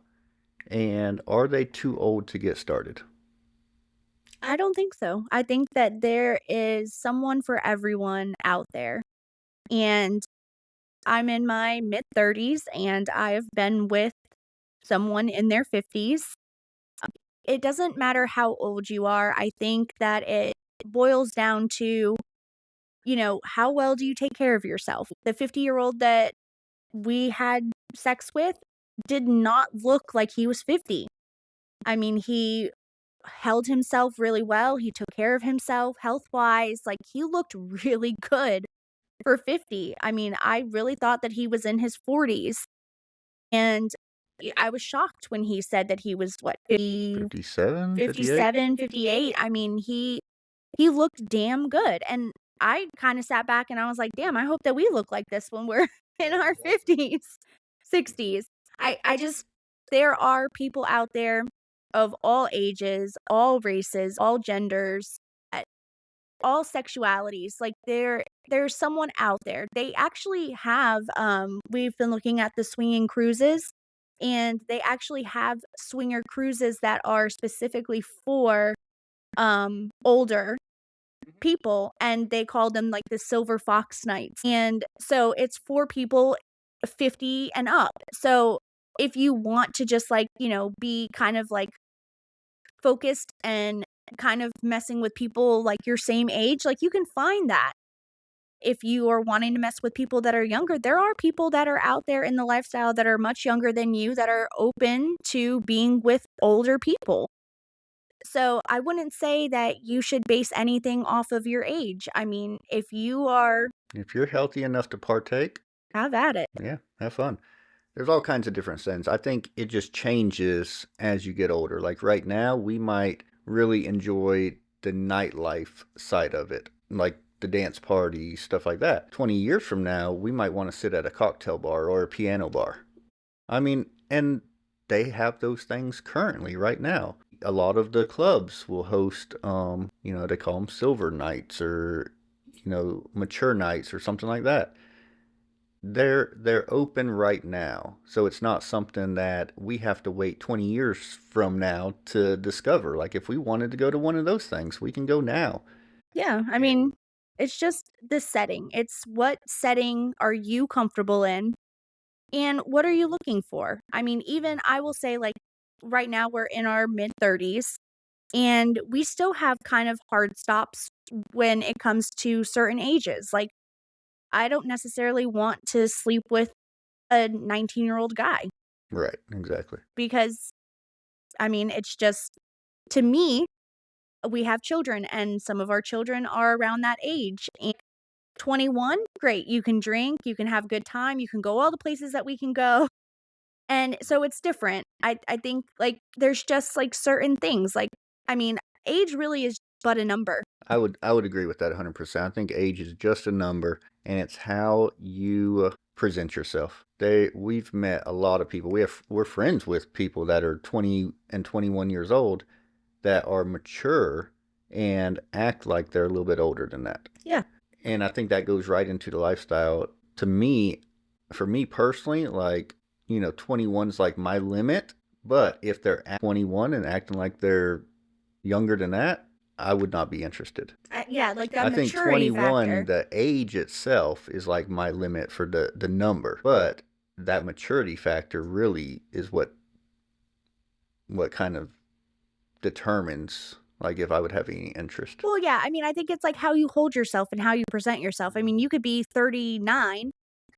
[SPEAKER 2] and are they too old to get started?
[SPEAKER 1] I don't think so. I think that there is someone for everyone out there. And I'm in my mid-30s and I've been with someone in their 50s. It doesn't matter how old you are. I think that it boils down to, how well do you take care of yourself? The 50-year-old that we had sex with did not look like he was 50. I mean, he held himself really well. He took care of himself health-wise. Like, he looked really good for 50. I mean, I really thought that he was in his 40s. And I was shocked when he said that he was, what,
[SPEAKER 2] 57, 58?
[SPEAKER 1] 57, 58. I mean, he looked damn good, and I kinda sat back and I was like, "Damn, I hope that we look like this when we're in our 50s, 60s." I just there are people out there of all ages, all races, all genders, all sexualities. Like, there's someone out there. They actually have, we've been looking at the swinging cruises, and they actually have swinger cruises that are specifically for, older people, and they call them, like, the Silver Fox Nights, and so it's for people 50 and up. So, if you want to just, like, be kind of, like, focused and kind of messing with people, like, your same age, like, you can find that. If you are wanting to mess with people that are younger, there are people that are out there in the lifestyle that are much younger than you that are open to being with older people. So, I wouldn't say that you should base anything off of your age. I mean, if you are
[SPEAKER 2] If you're healthy enough to partake,
[SPEAKER 1] have at it.
[SPEAKER 2] yeah, have fun. There's all kinds of different things. I think it just changes as you get older. Like right now, we might really enjoy the nightlife side of it, like the dance party, stuff like that. 20 years from now, we might want to sit at a cocktail bar or a piano bar. I mean, and they have those things currently right now. A lot of the clubs will host, they call them silver nights or, mature nights or something like that. They're open right now, so it's not something that we have to wait 20 years from now to discover. Like if we wanted to go to one of those things, we can go now.
[SPEAKER 1] Yeah, I mean, it's just the setting. It's what setting are you comfortable in, and what are you looking for? I mean, even I will say, like, right now we're in our mid-30s, and we still have kind of hard stops when it comes to certain ages. Like, I don't necessarily want to sleep with a 19-year-old guy
[SPEAKER 2] Right, exactly.
[SPEAKER 1] because, I mean, it's just to me, we have children, and some of our children are around that age. And 21, great. You can drink, you can have a good time, you can go all the places that we can go. And so it's different. I think, like, there's just, like, certain things, like, I mean, age really is but a number.
[SPEAKER 2] I would agree with that 100%. I think age is just a number, and it's how you present yourself. We've met a lot of people. We're friends with people that are 20 and 21 years old that are mature and act like they're a little bit older than that.
[SPEAKER 1] Yeah.
[SPEAKER 2] And I think that goes right into the lifestyle. To me, for me personally, like, 21 is like my limit. But if they're at 21 and acting like they're younger than that, I would not be interested.
[SPEAKER 1] Yeah, like the
[SPEAKER 2] I think
[SPEAKER 1] maturity
[SPEAKER 2] 21,
[SPEAKER 1] factor.
[SPEAKER 2] the age itself is like my limit for the number. But that maturity factor really is what kind of determines like if I would have any interest.
[SPEAKER 1] Well, yeah, I mean, I think it's, like, how you hold yourself and how you present yourself. I mean, you could be 39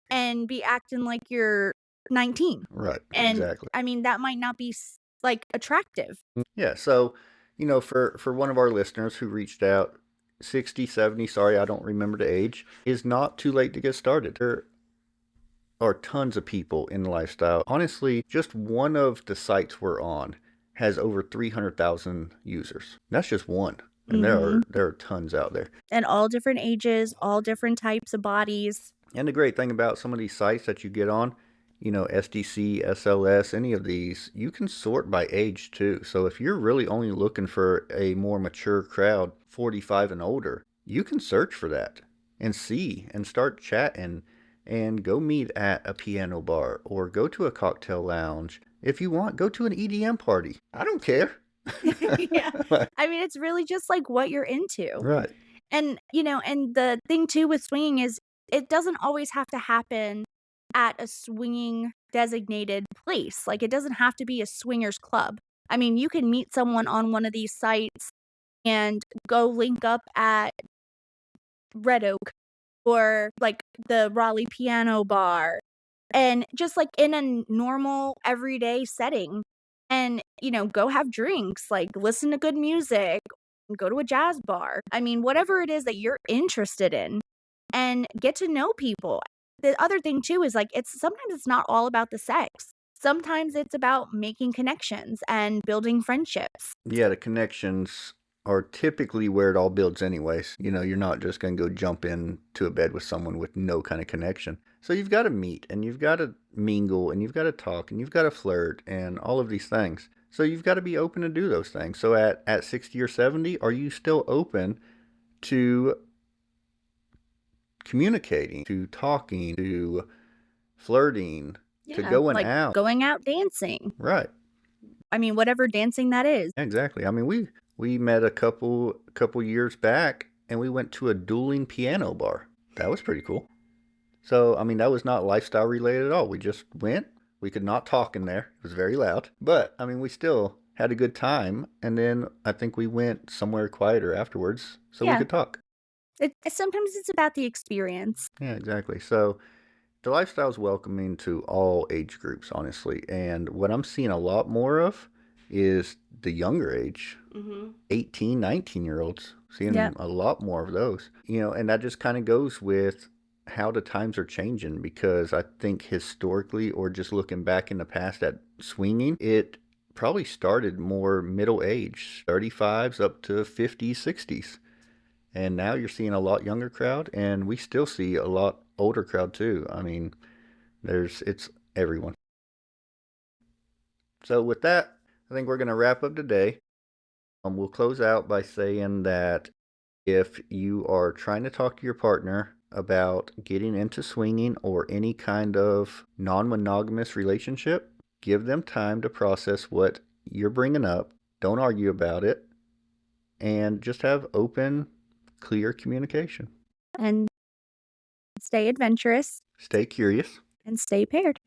[SPEAKER 1] and be acting like you're 19,
[SPEAKER 2] Right,
[SPEAKER 1] and,
[SPEAKER 2] exactly.
[SPEAKER 1] I mean, that might not be like, attractive.
[SPEAKER 2] Yeah, so, for one of our listeners who reached out, 60, 70, sorry, I don't remember the age, is not too late to get started. There are tons of people in lifestyle. Honestly, just one of the sites we're on has over 300,000 users. That's just one. And there
[SPEAKER 1] Mhm.
[SPEAKER 2] are there are tons out there.
[SPEAKER 1] And all different ages, all different types of bodies.
[SPEAKER 2] And the great thing about some of these sites that you get on, SDC, SLS, any of these, you can sort by age too. So if you're really only looking for a more mature crowd, 45 and older, you can search for that and see and start chatting and go meet at a piano bar or go to a cocktail lounge. If you want, go to an EDM party. I don't care.
[SPEAKER 1] Yeah. I mean, it's really just, like, what you're into.
[SPEAKER 2] Right.
[SPEAKER 1] And, and the thing too with swinging is it doesn't always have to happen at a swinging designated place. Like, it doesn't have to be a swingers club. I mean, you can meet someone on one of these sites and go link up at Red Oak or, like, the Raleigh Piano Bar, and just, like, in a normal everyday setting, and, go have drinks, like, listen to good music, go to a jazz bar. I mean, whatever it is that you're interested in, and get to know people. The other thing too is, like, it's not all about the sex. Sometimes it's about making connections and building friendships.
[SPEAKER 2] Yeah, the connections are typically where it all builds anyways. You're not just going to go jump into a bed with someone with no kind of connection. So you've got to meet and you've got to mingle and you've got to talk and you've got to flirt and all of these things. So you've got to be open to do those things. So at 60 or 70, are you still open to communicating, to talking, to flirting, to
[SPEAKER 1] Yeah,
[SPEAKER 2] going
[SPEAKER 1] like
[SPEAKER 2] out?
[SPEAKER 1] going out dancing.
[SPEAKER 2] Right.
[SPEAKER 1] I mean, whatever dancing that is.
[SPEAKER 2] Exactly. I mean, we met a couple years back, and we went to a dueling piano bar. That was pretty cool. So, I mean, that was not lifestyle related at all. We just went. We could not talk in there. It was very loud. But, I mean, we still had a good time. And then I think we went somewhere quieter afterwards so we
[SPEAKER 1] Yeah,
[SPEAKER 2] could talk.
[SPEAKER 1] sometimes it's about the experience.
[SPEAKER 2] Yeah, exactly. So, the lifestyle is welcoming to all age groups, honestly. And what I'm seeing a lot more of is the younger age,
[SPEAKER 1] Mhm.
[SPEAKER 2] 18, 19-year-olds, seeing
[SPEAKER 1] Yep.
[SPEAKER 2] a lot more of those. And that just kind of goes with how the times are changing because I think historically or just looking back in the past at swinging, it probably started more middle age, 35s up to 50s, 60s. And now you're seeing a lot younger crowd and we still see a lot older crowd too. I mean, it's everyone. So with that, I think we're going to wrap up today. We'll close out by saying that if you are trying to talk to your partner about getting into swinging or any kind of non-monogamous relationship, give them time to process what you're bringing up. Don't argue about it and just have open, clear communication.
[SPEAKER 1] And stay adventurous
[SPEAKER 2] Stay curious.
[SPEAKER 1] and stay paired.